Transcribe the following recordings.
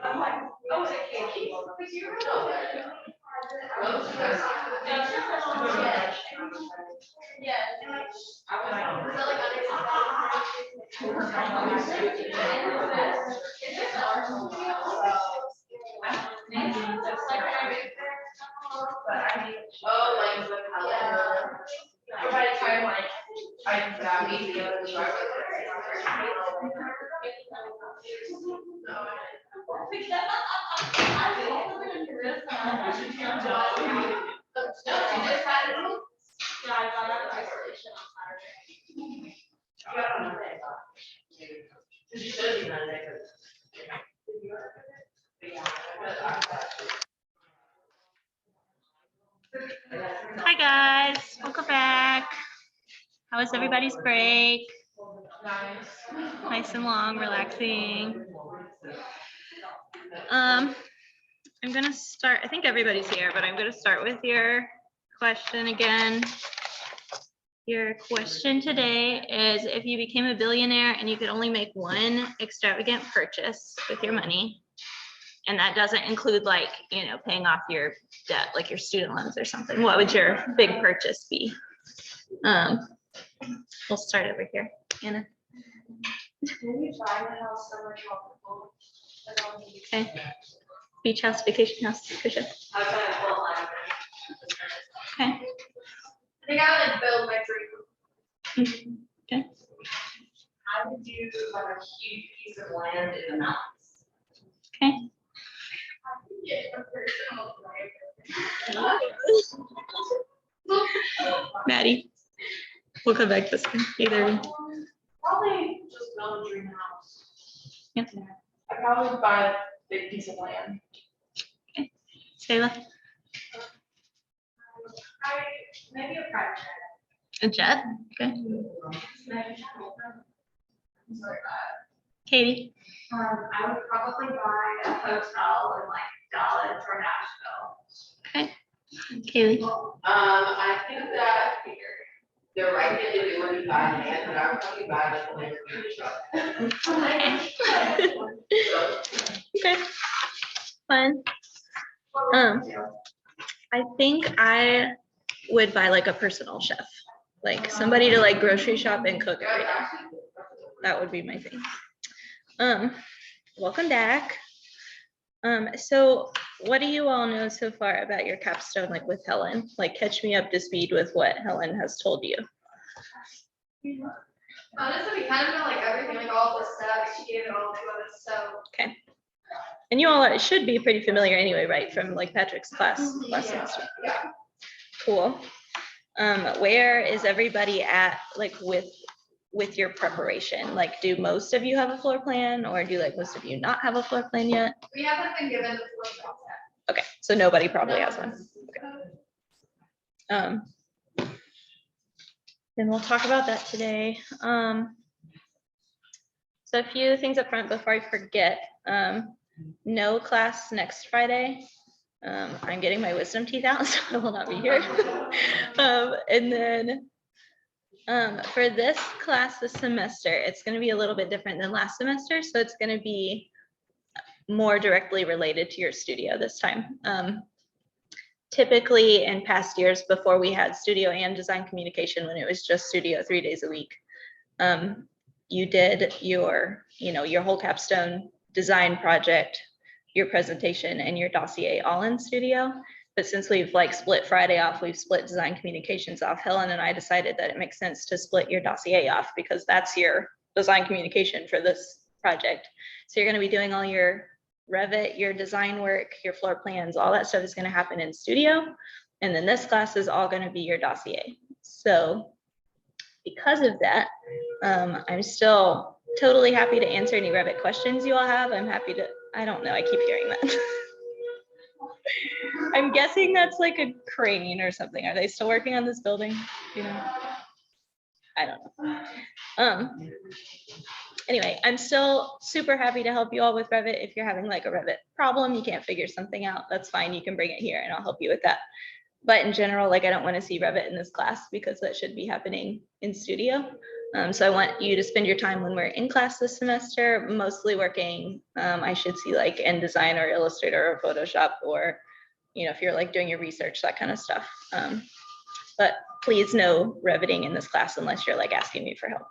I'm like, oh, is it cake? Because you know. Yeah. I was oh, like the color. Everybody trying like, I mean, the other side. Yeah, I got out of isolation on Saturday. You should be Monday. Hi guys, welcome back. How was everybody's break? Nice and long, relaxing. I'm gonna start, I think everybody's here, but I'm gonna start with your question again. Your question today is, if you became a billionaire and you could only make one extravagant purchase with your money, and that doesn't include like, you know, paying off your debt, like your student loans or something, what would your big purchase be? We'll start over here, Anna. Maybe buy the house somewhere tropical. Okay. Beach house, vacation house, Tricia. Okay. I think I would build my dream. Okay. I would do like a huge piece of land in the mountains. Okay. Maddie, we'll come back this way. Either. Probably just build a dream house. Yep. I'd probably buy a big piece of land. Okay. Sayla. Maybe a private jet. A jet. Okay. Maybe Katie. I would probably buy a hotel in like Dallas or Nashville. Okay. Kaylee. I think that they're right to do when you buy land, but I would probably buy like a land truck. Okay. Fun. I think I would buy like a personal chef, like somebody to like grocery shop and cook every day. That would be my thing. Welcome back. So what do you all know so far about your capstone, like with Helen? Like catch me up to speed with what Helen has told you. Honestly, we kind of know like everything, like all the steps. She gave it all to us, so. Okay. And you all should be pretty familiar anyway, right? From like Patrick's class last semester. Yeah. Cool. Where is everybody at like with your preparation? Like, do most of you have a floor plan, or do like most of you not have a floor plan yet? We haven't been given the floor plan yet. Okay, so nobody probably has one. Okay. Then we'll talk about that today. So a few things up front before I forget. No class next Friday. I'm getting my wisdom teeth out, so I will not be here. And then for this class this semester, it's going to be a little bit different than last semester. So it's going to be more directly related to your studio this time. Typically in past years, before we had studio and design communication, when it was just studio 3 days a week, you did your whole capstone design project, your presentation, and your dossier all in studio. But since we've like split Friday off, we've split design communications off. Helen and I decided that it makes sense to split your dossier off because that's your design communication for this project. So you're going to be doing all your Revit, your design work, your floor plans, all that stuff is going to happen in studio. And then this class is all going to be your dossier. So because of that, I'm still totally happy to answer any Revit questions you all have. I'm happy to, I don't know, I keep hearing that. I'm guessing that's like a crane or something. Are they still working on this building? You know, I don't know. Anyway, I'm still super happy to help you all with Revit. If you're having like a Revit problem, you can't figure something out, that's fine. You can bring it here and I'll help you with that. But in general, like I don't want to see Revit in this class because that should be happening in studio. So I want you to spend your time when we're in class this semester, mostly working, I should see like InDesign or Illustrator or Photoshop, or, you know, if you're like doing your research, that kind of stuff. But please no Reviting in this class unless you're like asking me for help.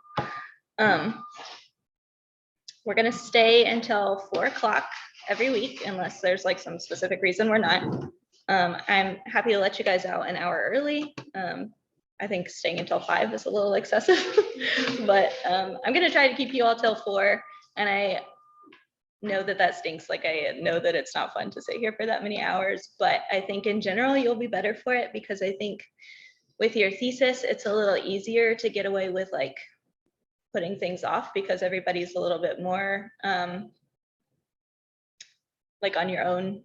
We're gonna stay until 4 o'clock every week unless there's like some specific reason we're not. I'm happy to let you guys out an hour early. I think staying until 5 is a little excessive, but I'm gonna try to keep you all till 4. And I know that that stinks. Like, I know that it's not fun to sit here for that many hours, but I think in general, you'll be better for it, because I think with your thesis, it's a little easier to get away with like putting things off, because everybody's a little bit more like on your own,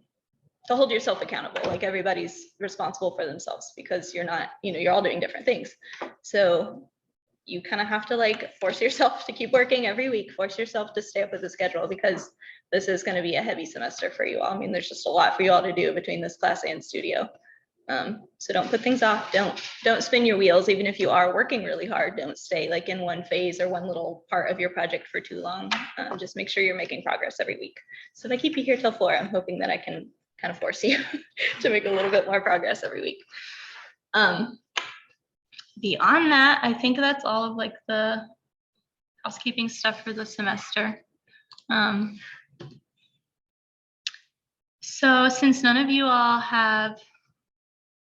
to hold yourself accountable. Like, everybody's responsible for themselves, because you're not, you know, you're all doing different things. So you kind of have to like force yourself to keep working every week, force yourself to stay up with the schedule, because this is going to be a heavy semester for you all. I mean, there's just a lot for you all to do between this class and studio. So don't put things off. Don't spin your wheels. Even if you are working really hard, don't stay like in one phase or one little part of your project for too long. Just make sure you're making progress every week. So if I keep you here till 4, I'm hoping that I can kind of force you to make a little bit more progress every week. Beyond that, I think that's all of like the housekeeping stuff for the semester. So since none of you all have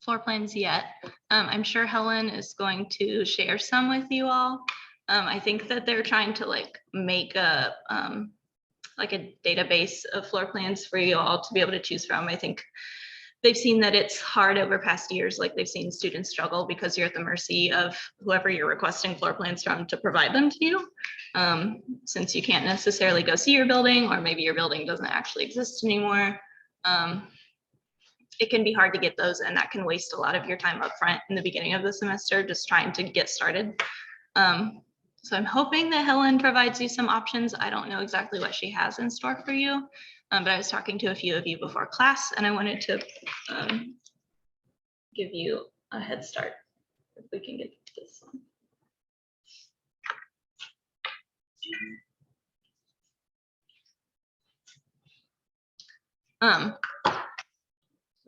floor plans yet, I'm sure Helen is going to share some with you all. I think that they're trying to like make a like a database of floor plans for you all to be able to choose from. I think they've seen that it's hard over past years. Like, they've seen students struggle because you're at the mercy of whoever you're requesting floor plans from to provide them to you. Since you can't necessarily go see your building, or maybe your building doesn't actually exist anymore. It can be hard to get those, and that can waste a lot of your time up front in the beginning of the semester, just trying to get started. So I'm hoping that Helen provides you some options. I don't know exactly what she has in store for you, but I was talking to a few of you before class, and I wanted to give you a head start. If we can get this one.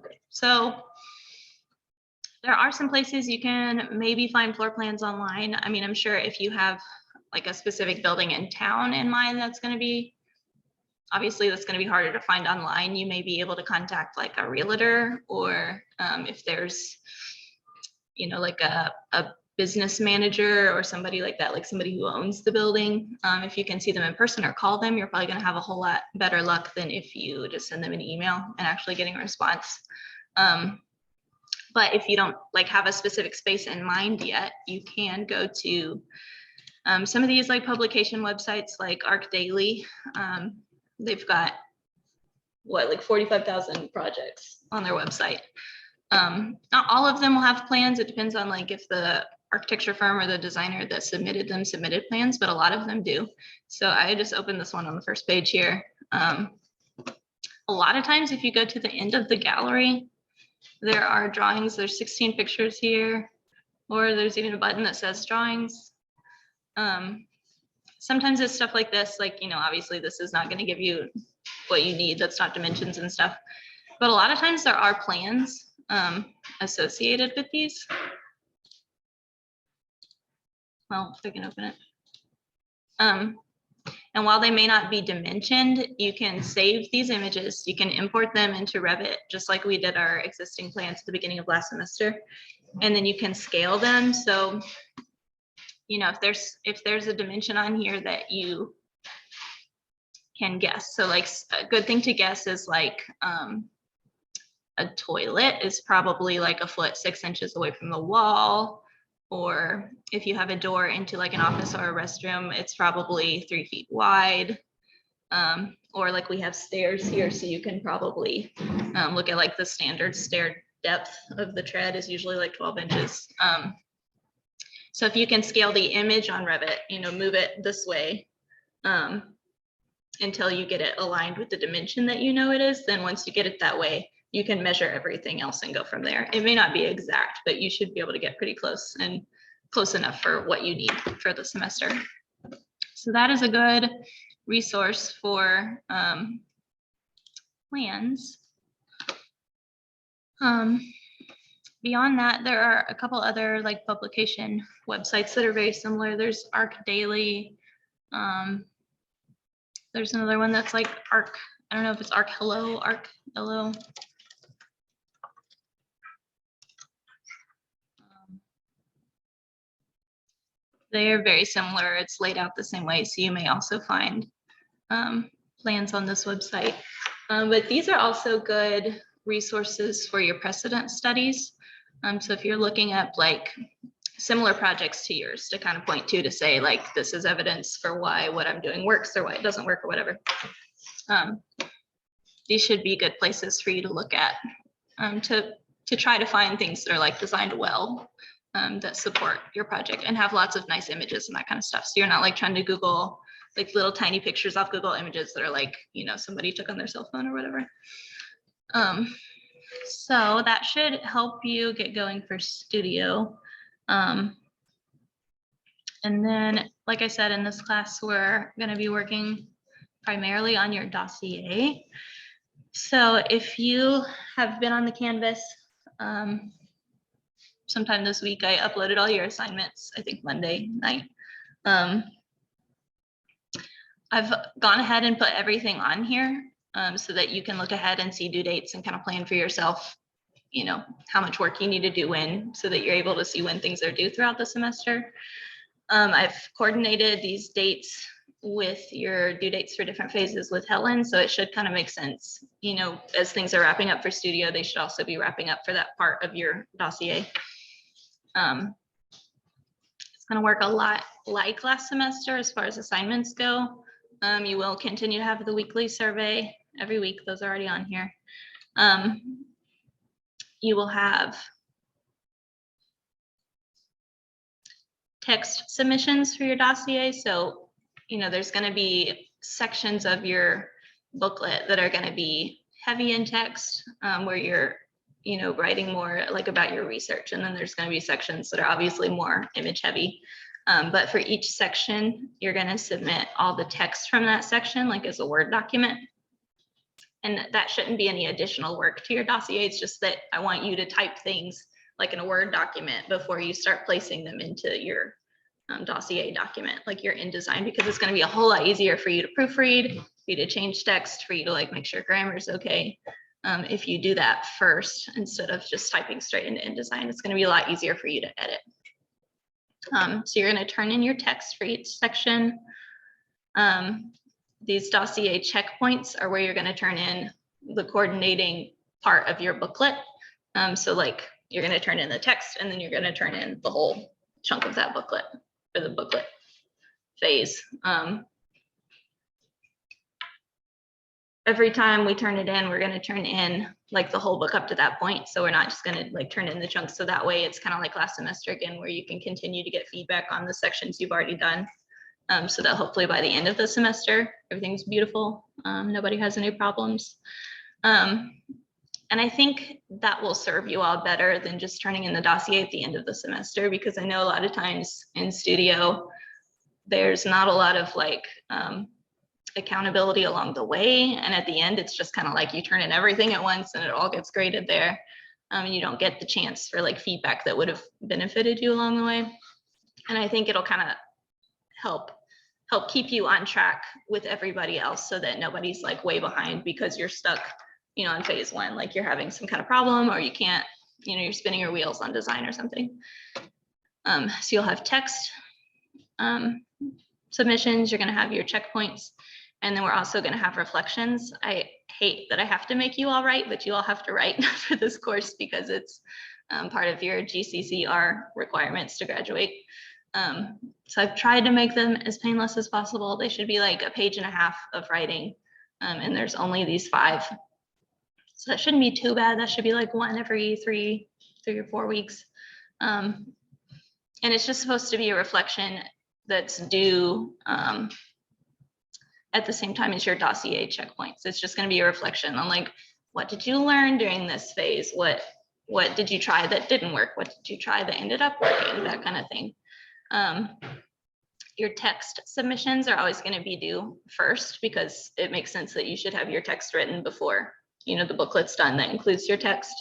Okay, so there are some places you can maybe find floor plans online. I mean, I'm sure if you have like a specific building in town in mind, that's going to be, obviously that's going to be harder to find online. You may be able to contact like a realtor, or if there's, you know, like a business manager or somebody like that, like somebody who owns the building. If you can see them in person or call them, you're probably going to have a whole lot better luck than if you just send them an email and actually getting a response. But if you don't like have a specific space in mind yet, you can go to some of these like publication websites like Arc Daily. They've got what, like 45,000 projects on their website. Not all of them will have plans. It depends on like if the architecture firm or the designer that submitted them submitted plans, but a lot of them do. So I just opened this one on the first page here. A lot of times if you go to the end of the gallery, there are drawings. There's 16 pictures here, or there's even a button that says drawings. Sometimes it's stuff like this, like, you know, obviously this is not going to give you what you need. That's not dimensions and stuff. But a lot of times there are plans associated with these. Well, if I can open it. And while they may not be dimensioned, you can save these images. You can import them into Revit, just like we did our existing plans at the beginning of last semester. And then you can scale them. So, you know, if there's a dimension on here that you can guess. So like a good thing to guess is like a toilet is probably like 1 foot 6 inches away from the wall. Or if you have a door into like an office or a restroom, it's probably 3 feet wide. Or like we have stairs here, so you can probably look at like the standard stair depth of the tread is usually like 12 inches. So if you can scale the image on Revit, you know, move it this way until you get it aligned with the dimension that you know it is, then once you get it that way, you can measure everything else and go from there. It may not be exact, but you should be able to get pretty close. And close enough for what you need for the semester. So that is a good resource for plans. Beyond that, there are a couple other like publication websites that are very similar. There's Arc Daily. There's another one that's like Arc. I don't know if it's Arc Hello, Arc Hello. They are very similar. It's laid out the same way, so you may also find plans on this website. But these are also good resources for your precedent studies. So if you're looking at like similar projects to yours to kind of point to say like, this is evidence for why what I'm doing works or why it doesn't work or whatever. These should be good places for you to look at to try to find things that are like designed well, that support your project and have lots of nice images and that kind of stuff. So you're not like trying to Google like little tiny pictures off Google Images that are like, you know, somebody took on their cell phone or whatever. So that should help you get going for Studio. And then, like I said, in this class, we're going to be working primarily on your dossier. So if you have been on the Canvas, sometime this week, I uploaded all your assignments, I think Monday night. I've gone ahead and put everything on here so that you can look ahead and see due dates and kind of plan for yourself, you know, how much work you need to do when, so that you're able to see when things are due throughout the semester. I've coordinated these dates with your due dates for different phases with Helen, so it should kind of make sense. You know, as things are wrapping up for Studio, they should also be wrapping up for that part of your dossier. It's going to work a lot like last semester as far as assignments go. You will continue to have the weekly survey every week. Those are already on here. You will have text submissions for your dossier. So, you know, there's going to be sections of your booklet that are going to be heavy in text, where you're, you know, writing more like about your research. And then there's going to be sections that are obviously more image heavy. But for each section, you're going to submit all the text from that section, like as a Word document. And that shouldn't be any additional work to your dossier. It's just that I want you to type things like in a Word document before you start placing them into your dossier document, like your InDesign, because it's going to be a whole lot easier for you to proofread, for you to change text, for you to like make sure grammar is okay. If you do that first, instead of just typing straight into InDesign, it's going to be a lot easier for you to edit. So you're going to turn in your text for each section. These dossier checkpoints are where you're going to turn in the coordinating part of your booklet. So like you're going to turn in the text and then you're going to turn in the whole chunk of that booklet for the booklet phase. Every time we turn it in, we're going to turn in like the whole book up to that point. So we're not just going to like turn in the chunks. So that way it's kind of like last semester again, where you can continue to get feedback on the sections you've already done. So that hopefully by the end of the semester, everything's beautiful. Nobody has any problems. And I think that will serve you all better than just turning in the dossier at the end of the semester, because I know a lot of times in Studio, there's not a lot of like accountability along the way. And at the end, it's just kind of like you turn in everything at once and it all gets graded there. And you don't get the chance for like feedback that would have benefited you along the way. And I think it'll kind of help keep you on track with everybody else, so that nobody's like way behind because you're stuck, you know, in phase one, like you're having some kind of problem or you can't, you know, you're spinning your wheels on design or something. So you'll have text submissions, you're going to have your checkpoints, and then we're also going to have reflections. I hate that I have to make you all write, but you all have to write for this course because it's part of your GCCR requirements to graduate. So I've tried to make them as painless as possible. They should be like a page and a half of writing, and there's only these 5. So that shouldn't be too bad. That should be like one every 3 or 4 weeks. And it's just supposed to be a reflection that's due at the same time as your dossier checkpoints. It's just going to be a reflection on like, what did you learn during this phase? What did you try that didn't work? What did you try that ended up working? That kind of thing. Your text submissions are always going to be due first, because it makes sense that you should have your text written before, you know, the booklet's done that includes your text.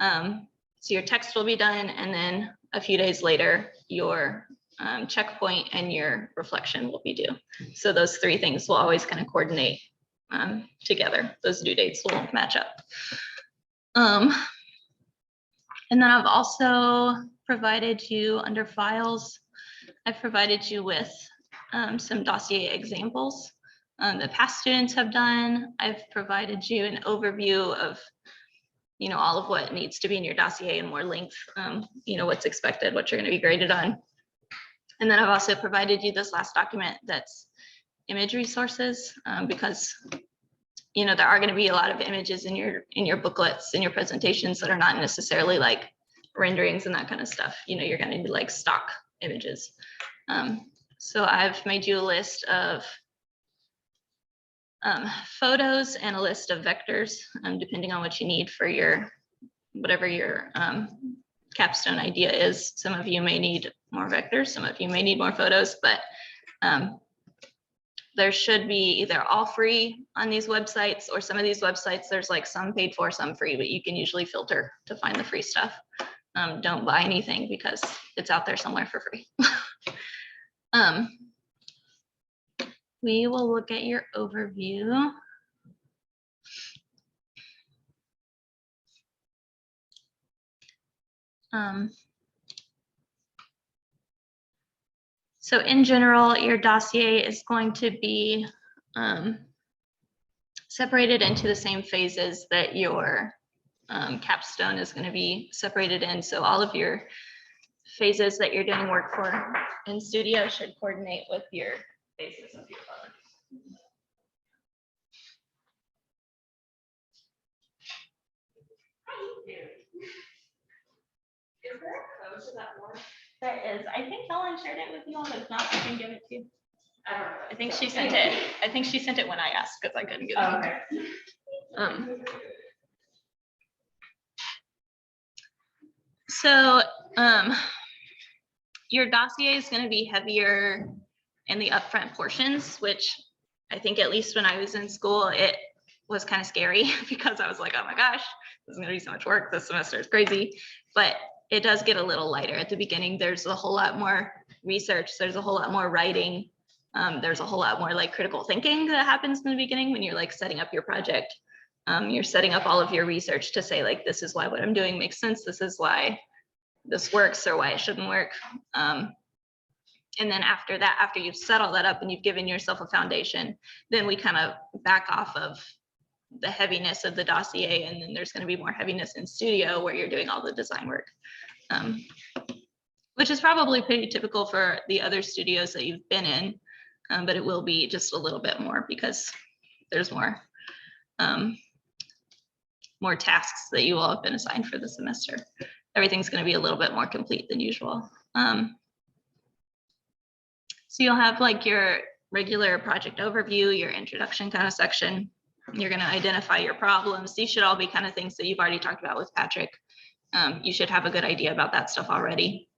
So your text will be done, and then a few days later, your checkpoint and your reflection will be due. So those three things will always kind of coordinate together. Those due dates will match up. And then I've also provided you under files, I've provided you with some dossier examples that past students have done. I've provided you an overview of, you know, all of what needs to be in your dossier in more length, you know, what's expected, what you're going to be graded on. And then I've also provided you this last document that's image resources, because, you know, there are going to be a lot of images in your booklets, in your presentations that are not necessarily like renderings and that kind of stuff. You know, you're going to need like stock images. So I've made you a list of photos and a list of vectors, depending on what you need for your, whatever your capstone idea is. Some of you may need more vectors, some of you may need more photos, but there should be either all free on these websites, or some of these websites, there's like some paid for, some free, but you can usually filter to find the free stuff. Don't buy anything because it's out there somewhere for free. We will look at your overview. So in general, your dossier is going to be separated into the same phases that your capstone is going to be separated in. So all of your phases that you're doing work for in studio should coordinate with your phases of your phone. Is there a code to that one? There is. I think Helen shared it with you all. If not, I can give it to you. I don't know. I think she sent it. I think she sent it when I asked, because I couldn't get it. Oh, okay. So your dossier is going to be heavier in the upfront portions, which I think at least when I was in school, it was kind of scary because I was like, oh my gosh, this is going to be so much work. This semester is crazy. But it does get a little lighter at the beginning. There's a whole lot more research. There's a whole lot more writing. There's a whole lot more like critical thinking that happens in the beginning when you're like setting up your project. You're setting up all of your research to say like, this is why what I'm doing makes sense. This is why this works or why it shouldn't work. And then after that, after you've set all that up and you've given yourself a foundation, then we kind of back off of the heaviness of the dossier, and then there's going to be more heaviness in studio where you're doing all the design work, which is probably pretty typical for the other studios that you've been in, but it will be just a little bit more because there's more tasks that you all have been assigned for the semester. Everything's going to be a little bit more complete than usual. So you'll have like your regular project overview, your introduction kind of section. You're going to identify your problems. These should all be kind of things that you've already talked about with Patrick. You should have a good idea about that stuff already.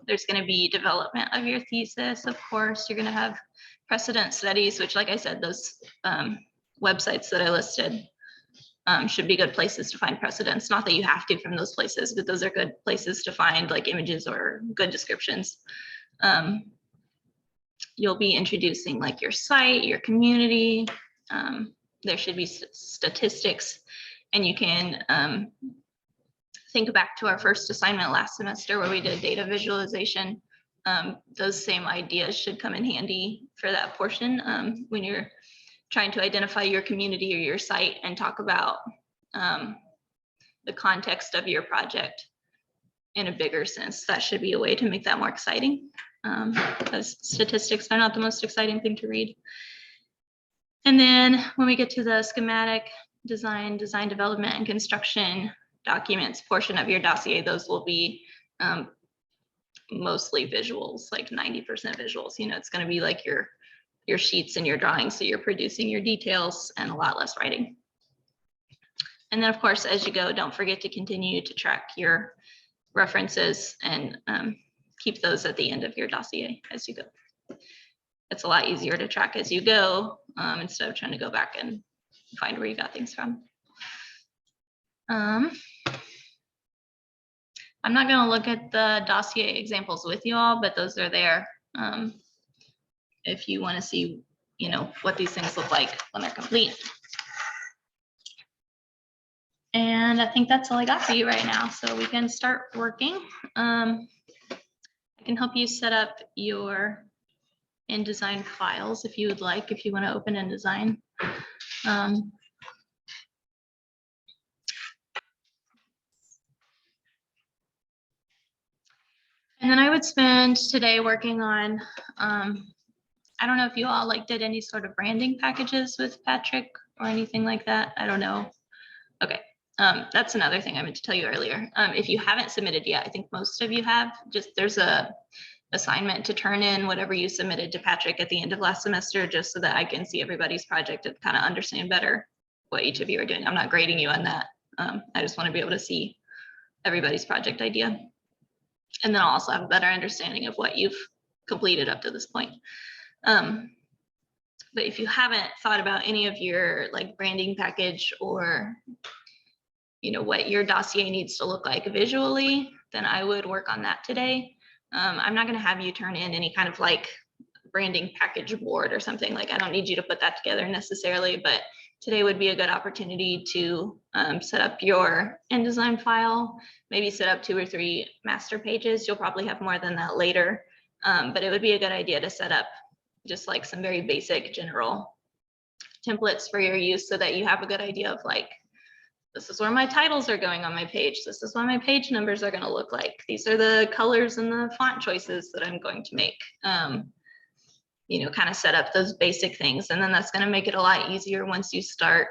There's going to be development of your thesis, of course. You're going to have precedent studies, which, like I said, those websites that I listed should be good places to find precedents. Not that you have to from those places, but those are good places to find like images or good descriptions. You'll be introducing like your site, your community. There should be statistics, and you can think back to our first assignment last semester where we did data visualization. Those same ideas should come in handy for that portion when you're trying to identify your community or your site and talk about the context of your project in a bigger sense. That should be a way to make that more exciting, because statistics are not the most exciting thing to read. And then when we get to the schematic design development and construction documents portion of your dossier, those will be mostly visuals, like 90% visuals. You know, it's going to be like your sheets and your drawings, so you're producing your details and a lot less writing. And then of course, as you go, don't forget to continue to track your references and keep those at the end of your dossier as you go. It's a lot easier to track as you go instead of trying to go back and find where you got things from. I'm not going to look at the dossier examples with you all, but those are there if you want to see, you know, what these things look like when they're complete. And I think that's all I got for you right now. So we can start working. I can help you set up your InDesign files if you would like, if you want to open InDesign. And then I would spend today working on, I don't know if you all like did any sort of branding packages with Patrick or anything like that. I don't know. Okay. That's another thing I meant to tell you earlier. If you haven't submitted yet, I think most of you have, just there's a assignment to turn in whatever you submitted to Patrick at the end of last semester, just so that I can see everybody's project and kind of understand better what each of you are doing. I'm not grading you on that. I just want to be able to see everybody's project idea. And then I'll also have a better understanding of what you've completed up to this point. But if you haven't thought about any of your like branding package or, you know, what your dossier needs to look like visually, then I would work on that today. I'm not going to have you turn in any kind of like branding package board or something. Like I don't need you to put that together necessarily, but today would be a good opportunity to set up your InDesign file, maybe set up 2 or 3 master pages. You'll probably have more than that later, but it would be a good idea to set up just like some very basic general templates for your use so that you have a good idea of like, this is where my titles are going on my page. This is what my page numbers are going to look like. These are the colors and the font choices that I'm going to make. You know, kind of set up those basic things. And then that's going to make it a lot easier once you start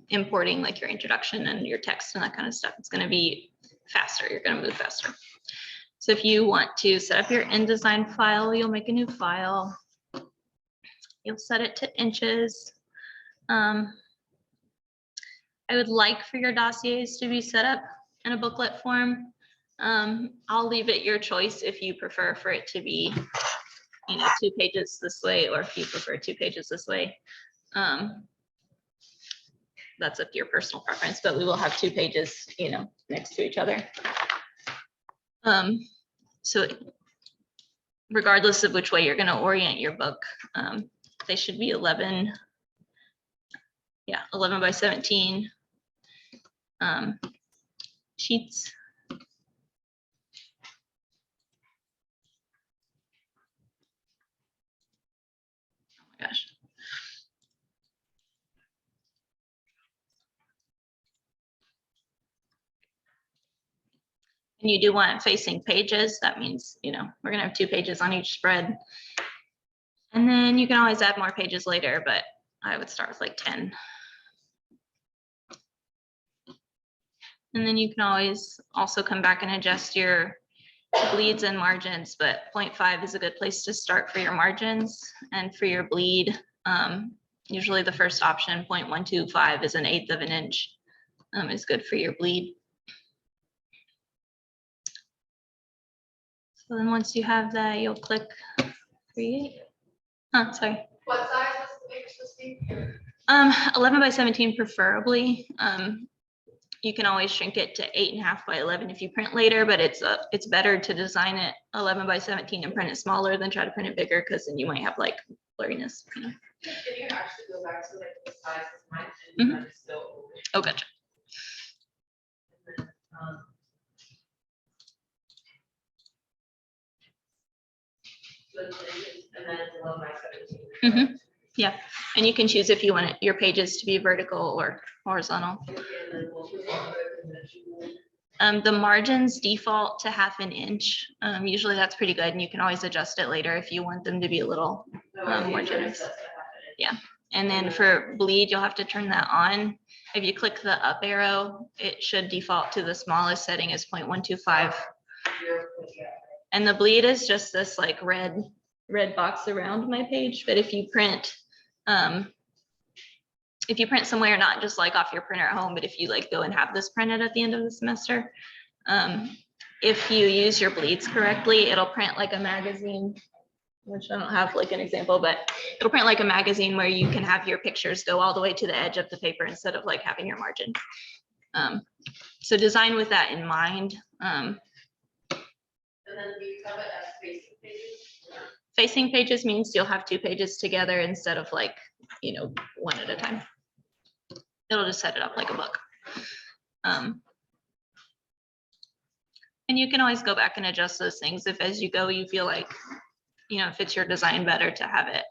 importing like your introduction and your text and that kind of stuff. It's going to be faster. You're going to move faster. So if you want to set up your InDesign file, you'll make a new file. You'll set it to inches. I would like for your dossiers to be set up in a booklet form. I'll leave it your choice if you prefer for it to be, you know, 2 pages this way, or if you prefer 2 pages this way. That's up to your personal preference, but we will have 2 pages, you know, next to each other. So regardless of which way you're going to orient your book, they should be 11 by 17 sheets. Oh my gosh. And you do want facing pages. That means, you know, we're going to have 2 pages on each spread. And then you can always add more pages later, but I would start with like 10. And then you can always also come back and adjust your bleeds and margins, but 0.5 is a good place to start for your margins. And for your bleed, usually the first option, 0.125 is 1/8 of an inch, is good for your bleed. So then once you have that, you'll click create. Sorry. What size was the page supposed to be? 11 by 17 preferably. You can always shrink it to 8.5 by 11 if you print later, but it's better to design it 11 by 17 and print it smaller than try to print it bigger, because then you might have like blurriness. You know? Can you actually go back to like the size of mine and Mhm. still? Oh, gotcha. And then it's 11 by 17. Mm-hmm. Yeah, and you can choose if you want your pages to be vertical or horizontal. The margins default to 1/2 inch. Usually that's pretty good, and you can always adjust it later if you want them to be a little more generous. Yeah, and then for bleed, you'll have to turn that on. If you click the up arrow, it should default to the smallest setting as 0.125. And the bleed is just this like red box around my page. But if you print somewhere, not just like off your printer at home, but if you like go and have this printed at the end of the semester, if you use your bleeds correctly, it'll print like a magazine, which I don't have like an example, but it'll print like a magazine where you can have your pictures go all the way to the edge of the paper instead of like having your margin. So design with that in mind. And then we have it as facing pages. Facing pages means you'll have 2 pages together instead of like, you know, one at a time. It'll just set it up like a book. And you can always go back and adjust those things if as you go, you feel like, you know, it fits your design better to have it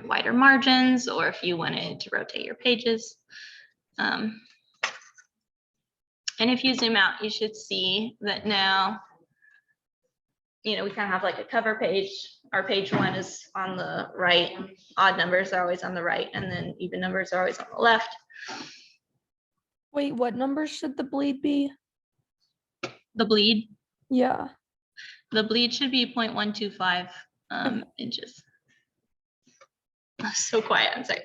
wider margins, or if you wanted to rotate your pages. And if you zoom out, you should see that now, you know, we kind of have like a cover page. Our page 1 is on the right. Odd numbers are always on the right, and then even numbers are always on the left. Wait, what number should the bleed be? The bleed, Yeah. the bleed should be 0.125 inches. So quiet, I'm sorry.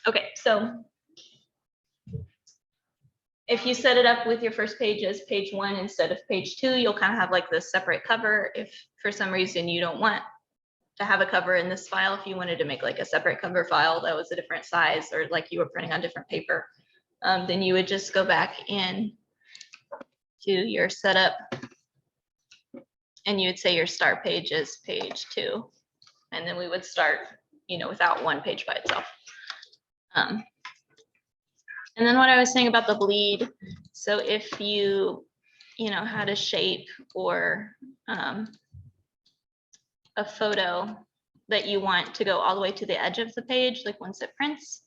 Okay, so if you set it up with your first page as page 1 instead of page 2, you'll kind of have like this separate cover. If for some reason you don't want to have a cover in this file, if you wanted to make like a separate cover file that was a different size, or like you were printing on different paper, then you would just go back in to your setup and you would say your start page is page 2. And then we would start, you know, without one page by itself. And then what I was saying about the bleed. So if you know, had a shape or a photo that you want to go all the way to the edge of the page, like once it prints,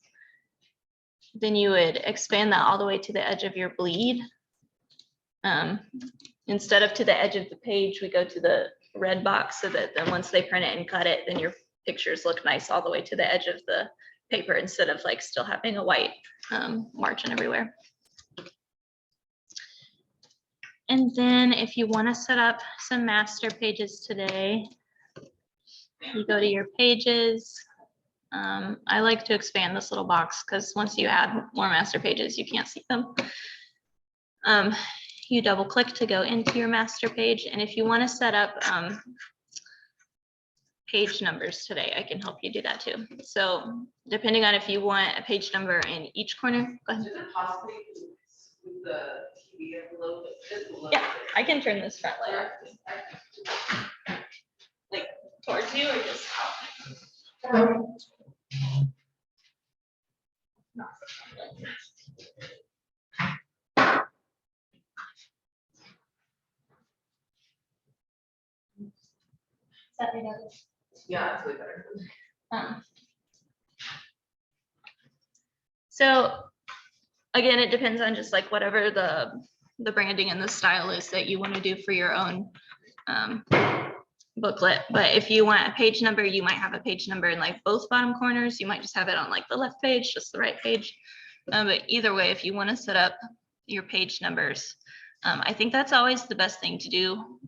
then you would expand that all the way to the edge of your bleed. Instead of to the edge of the page, we go to the red box so that then once they print it and cut it, then your pictures look nice all the way to the edge of the paper instead of like still having a white margin everywhere. And then if you want to set up some master pages today, you go to your pages. I like to expand this little box because once you add more master pages, you can't see them. You double click to go into your master page. And if you want to set up page numbers today, I can help you do that too. So depending on if you want a page number in each corner, go ahead. Is it possible with the TV a little bit? Just a little Yeah, bit? I can turn this front light like towards you or just out. Yeah, it's way better. So again, it depends on just like whatever the branding and the style is that you want to do for your own booklet. But if you want a page number, you might have a page number in like both bottom corners. You might just have it on like the left page, just the right page. But either way, if you want to set up your page numbers, I think that's always the best thing to do.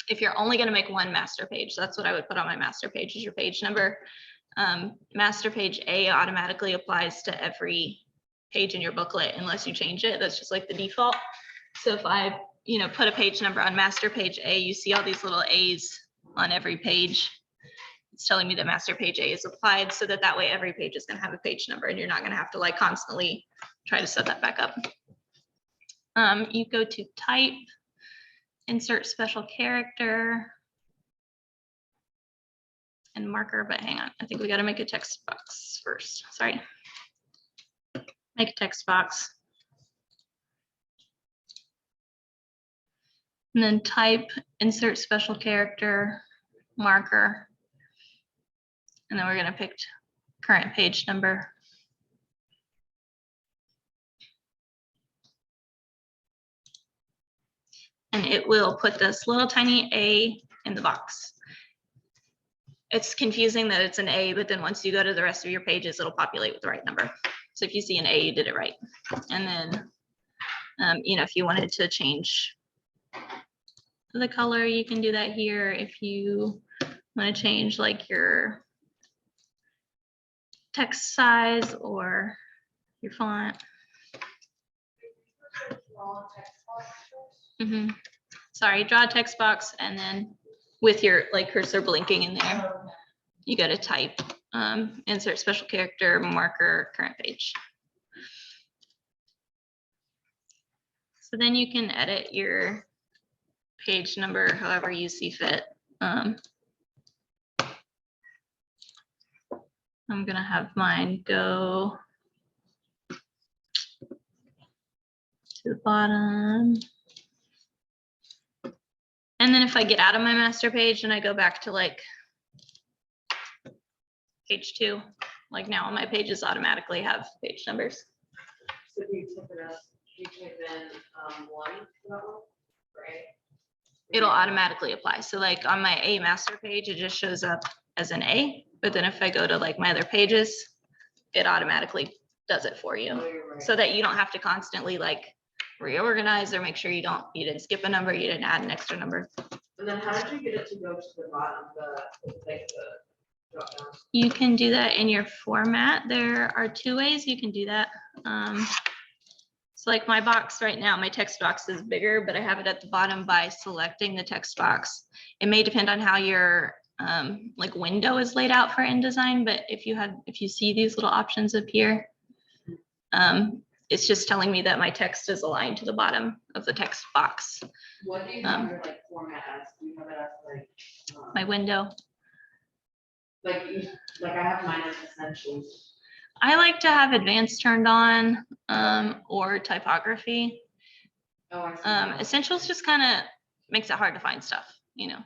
If you're only going to make one master page, that's what I would put on my master page is your page number. Master page A automatically applies to every page in your booklet unless you change it. That's just like the default. So if I, you know, put a page number on master page A, you see all these little A's on every page. It's telling me that master page A is applied so that way every page is going to have a page number and you're not going to have to like constantly try to set that back up. You go to type, insert special character and marker, but hang on, I think we got to make a text box first. Sorry. Make a text box. And then type, insert special character, marker. And then we're going to pick current page number. And it will put this little tiny A in the box. It's confusing that it's an A, but then once you go to the rest of your pages, it'll populate with the right number. So if you see an A, you did it right. And then, you know, if you wanted to change the color, you can do that here. If you want to change like your text size or your font. Mhm. Sorry, draw a text box and then with your like cursor blinking in there, you got to type insert special character, marker, current page. So then you can edit your page number however you see fit. I'm gonna have mine go to the bottom. And then if I get out of my master page and I go back to like page 2, like now my pages automatically have page numbers. So do you type in one for that one, right? It'll automatically apply. So like on my A master page, it just shows up as an A, but then if I go to like my other pages, it automatically does it for you. Oh, you're right. So that you don't have to constantly like reorganize or make sure you didn't skip a number, you didn't add an extra number. And then how did you get it to go to the bottom, like the drop down? You can do that in your format. There are 2 ways you can do that. So like my box right now, my text box is bigger, but I have it at the bottom by selecting the text box. It may depend on how your like window is laid out for InDesign, but if you see these little options up here, it's just telling me that my text is aligned to the bottom of the text box. What do you have your like format as? Do you have it as like? My window. Like I have mine as essentials. I like to have advanced turned on or typography. Oh, I see that. Essentials just kind of makes it hard to find stuff, you know.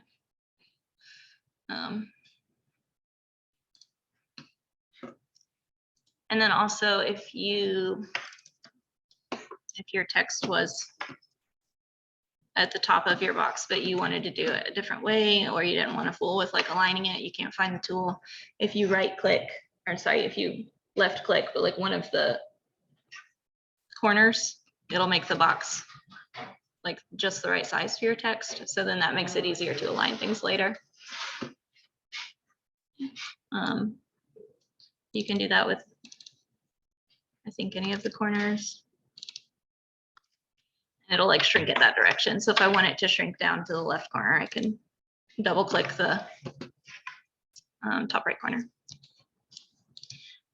And then also if your text was at the top of your box, but you wanted to do it a different way, or you didn't want to fool with like aligning it, you can't find the tool. If you if you left click, but like one of the corners, it'll make the box like just the right size for your text. So then that makes it easier to align things later. You can do that with, I think, any of the corners. It'll like shrink it that direction. So if I want it to shrink down to the left corner, I can double click the top right corner.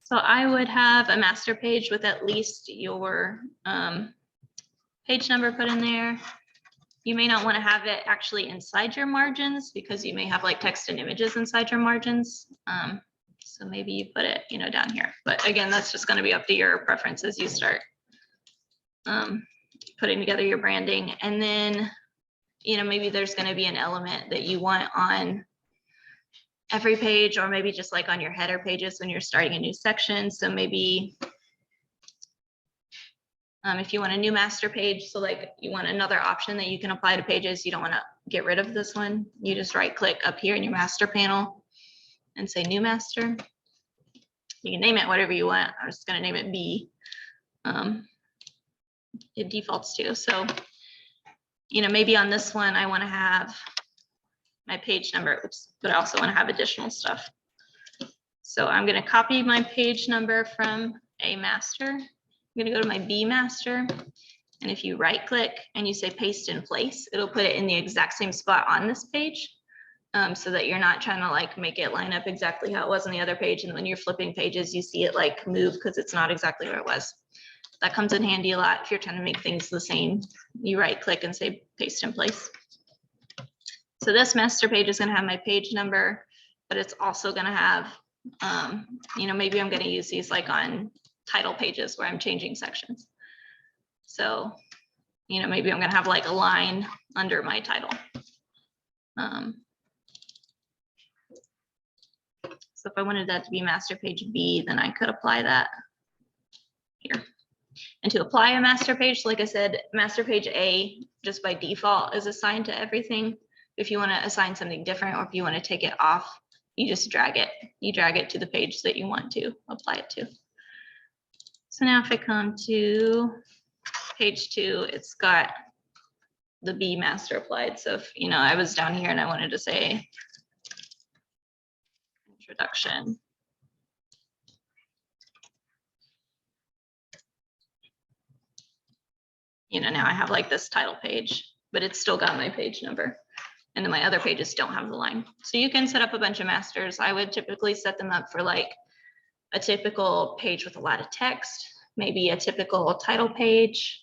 So I would have a master page with at least your page number put in there. You may not want to have it actually inside your margins because you may have like text and images inside your margins. So maybe you put it, down here. But again, that's just going to be up to your preference as you start putting together your branding. And then, maybe there's going to be an element that you want on every page, or maybe just like on your header pages when you're starting a new section. So maybe if you want a new master page, so like you want another option that you can apply to pages, you don't want to get rid of this one. You just right click up here in your master panel and say new master. You can name it whatever you want. I'm just going to name it B. It defaults to. So, maybe on this one, I want to have my page number, but I also want to have additional stuff. So I'm going to copy my page number from A master. I'm going to go to my B master. And if you right click and you say paste in place, it'll put it in the exact same spot on this page. So that you're not trying to like make it line up exactly how it was on the other page. And when you're flipping pages, you see it like move because it's not exactly where it was. That comes in handy a lot if you're trying to make things the same. You right click and say paste in place. So this master page is going to have my page number, but it's also going to have, maybe I'm going to use these like on title pages where I'm changing sections. So, maybe I'm going to have like a line under my title. So if I wanted that to be master page B, then I could apply that here. And to apply a master page, like I said, master page A just by default is assigned to everything. If you want to assign something different, or if you want to take it off, you just drag it. You drag it to the page that you want to apply it to. So now if I come to page 2, it's got the B master applied. So if, I was down here and I wanted to say introduction. you know, now I have like this title page, but it's still got my page number. And then my other pages don't have the line. So you can set up a bunch of masters. I would typically set them up for like a typical page with a lot of text, maybe a typical title page.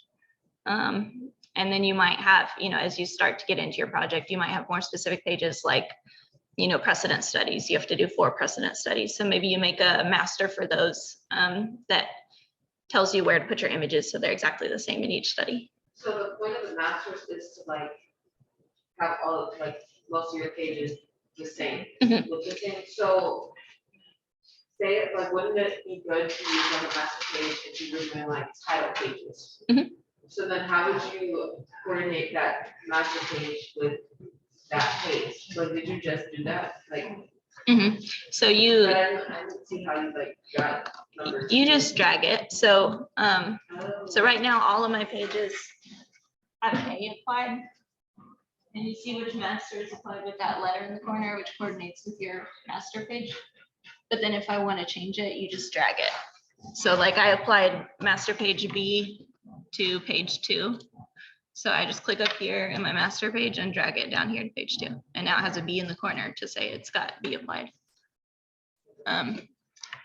And then you might have, you know, as you start to get into your project, you might have more specific pages like, you know, precedent studies. You have to do 4 precedent studies. So maybe you make a master for those that tells you where to put your images so they're exactly the same in each study. So the point of the masters is to like have all of like most of your pages the same, Mhm. look the same. So say it like, wouldn't it be good to use like a master page if you were doing like title pages? Mhm. So then how would you coordinate that master page with that page? Like, did you just do that? Like, So but you I didn't see how you like got numbers. you just drag it. So Oh. so right now all of my pages have an A applied. And you see which master is applied with that letter in the corner, which coordinates with your master page. But then if I want to change it, you just drag it. So like I applied master page B to page 2. So I just click up here in my master page and drag it down here to page 2. And now it has a B in the corner to say it's got B applied.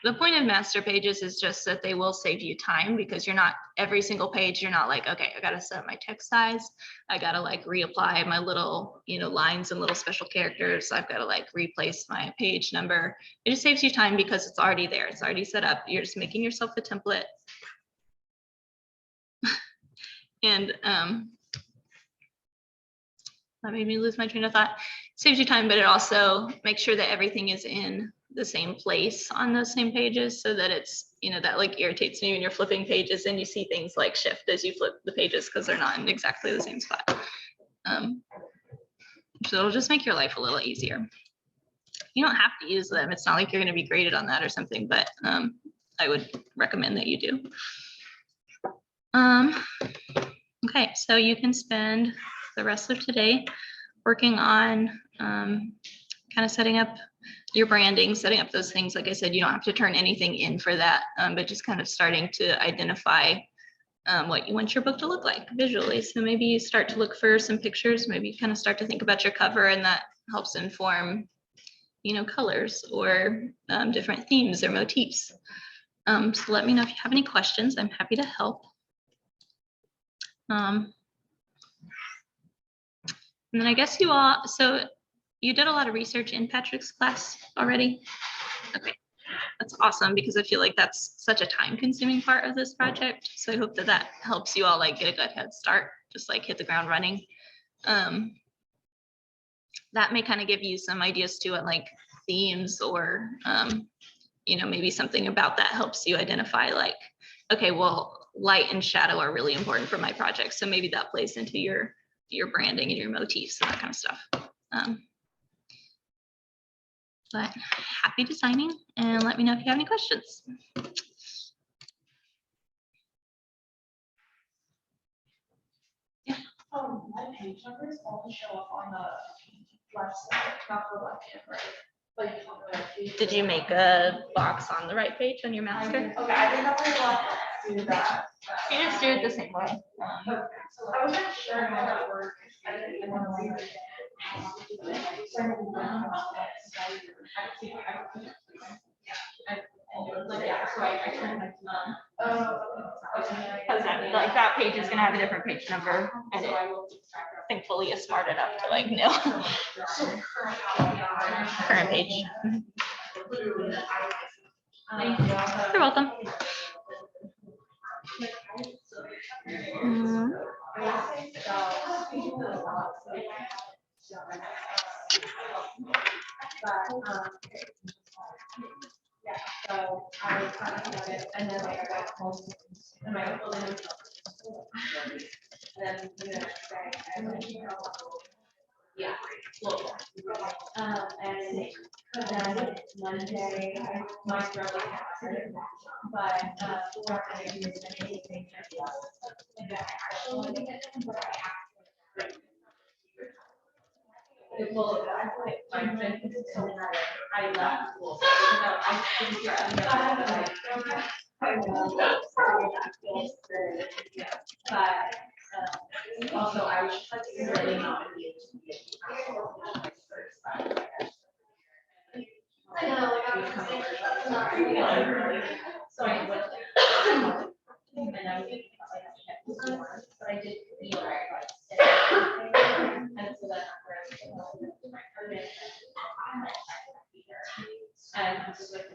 The point of master pages is just that they will save you time because you're not every single page. You're not like, okay, I got to set my text size. I got to like reapply my little, you know, lines and little special characters. I've got to like replace my page number. It just saves you time because it's already there. It's already set up. You're just making yourself a template. And that made me lose my train of thought. Saves you time, but it also makes sure that everything is in the same place on those same pages so that it's, you know, that like irritates me when you're flipping pages and you see things like shift as you flip the pages because they're not in exactly the same spot. So it'll just make your life a little easier. You don't have to use them. It's not like you're going to be graded on that or something, but I would recommend that you do. Okay, so you can spend the rest of today working on kind of setting up your branding, setting up those things. Like I said, you don't have to turn anything in for that, but just kind of starting to identify what you want your book to look like visually. So maybe you start to look for some pictures, maybe you kind of start to think about your cover, and that helps inform, you know, colors or different themes or motifs. So let me know if you have any questions. I'm happy to help. And then I guess you all, so you did a lot of research in Patrick's class already? Okay, that's awesome because I feel like that's such a time-consuming part of this project. So I hope that that helps you all like get a good head start, just like hit the ground running. That may kind of give you some ideas too at like themes or, you know, maybe something about that helps you identify like, okay, well, light and shadow are really important for my project. So maybe that plays into your branding and your motifs and that kind of stuff. But happy designing, and let me know if you have any questions. Yeah. My page numbers only show up on the left side, not the left hand, right? Like on the right page. Did you make a box on the right page on your master? Okay, I didn't know how to do that. You just do it the same way. Okay, so I wasn't sure how that worked. I didn't even know. Because like that page is gonna have a different page number, and it, thankfully is smart enough to like know current page. You're welcome. Yeah, so I was talking about it, and then like I got home, and my uncle didn't. And then the next day, I went, yeah. And then Monday, my brother had it, but before I knew anything, and I actually didn't get them, but I have. Well, I put my friend, so I left school, so I didn't get but also, I was just like really not. I know, like I was saying, that's not really. So I went. And I was like, but I did feel right. And so then after I was like, my permit. And I was like,